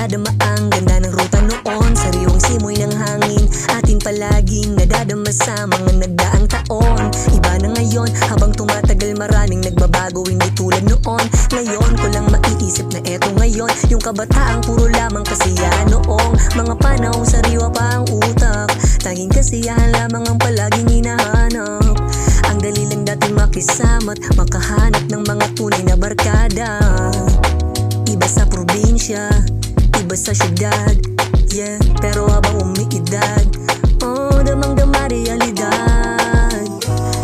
nadadama ang ganda ng ruta noon. Sariwang simoy ng hangin, atin palaging nadadama sa mga nagdaang taon. Iba na ngayon, habang tumatagal maraming nagbabago, hindi tulad noon. Ngayon ko lang maiisip na eto ngayon, yung kabataang puro lamang kasiyahan noong mga panahong sariwa pa ang utak. Tanging kasiyahan lamang ang palaging hinahanap. Ang dali lang dati makisama't makahanap ng mga tunay na barkada. Iba sa probinsya, iba sa syudad, yeah. Pero habang umiidad, oh, damang-dama realidad.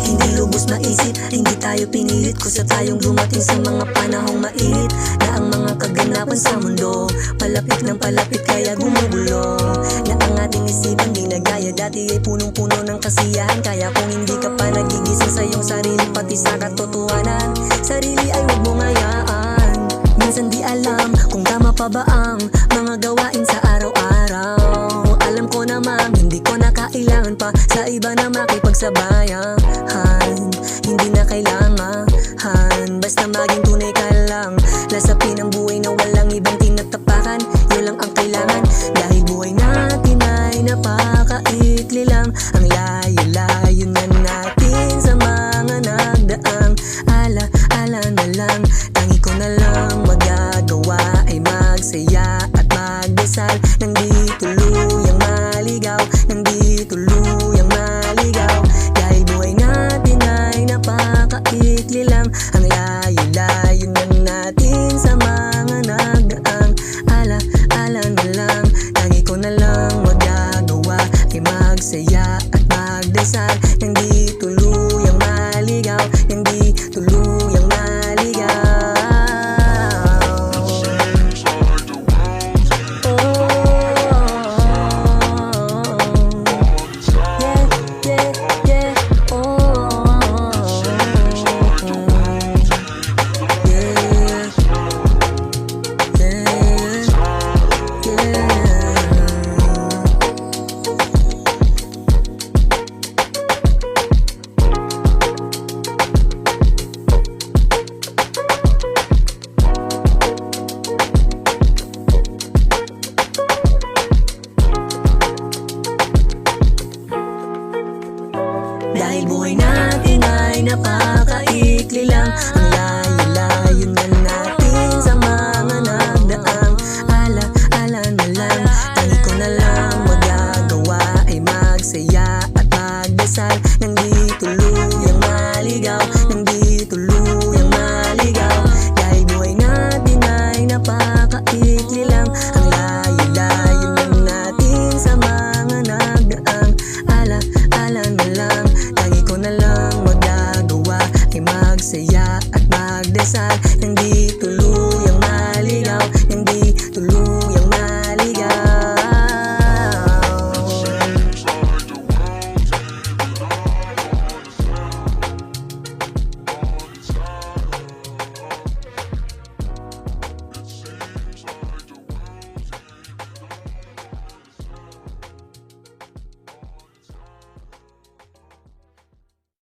Hindi lubos maisip, hindi tayo pinilit, kusa tayong dumating sa mga panahong mainit. Na ang mga kaganapan sa mundo palapit ng palapit kaya gumugulo. Na ang ating isipan di na gaya dati ay punong-puno ng kasiyahan. Kaya kung hindi ka pa nagigising sa iyong sarili, pati sa katotohanan, sarili ay huwag mong hayaan. Minsan di alam kung tama pa ba ang mga gawain sa araw-araw. Alam ko naman hindi ko na kailangan pa sa iba na makipagsabayan. Hindi na kailangan, basta maging tunay ka lang. Lasapin ang buhay na walang ibang tinatapakan, yun lang ang kailangan. Dahil buhay natin ay napakaikli lang. Ang layo-layo na natin sa mga nagdaang ala-ala na lang. Tangi ko na lang magagawa ay magsaya at magdasal nang di tuluyang maligaw, nang di tuluyang maligaw. Dahil buhay natin ay napakaikli lang. Ang layo-layo na natin sa mga nagdaang ala-ala na lang. Tangi ko na lang magagawa ay magsaya at magdasal nang di tuluyang maligaw, nang di tuluyang maligaw. Dahil buhay natin ay napakaikli lang.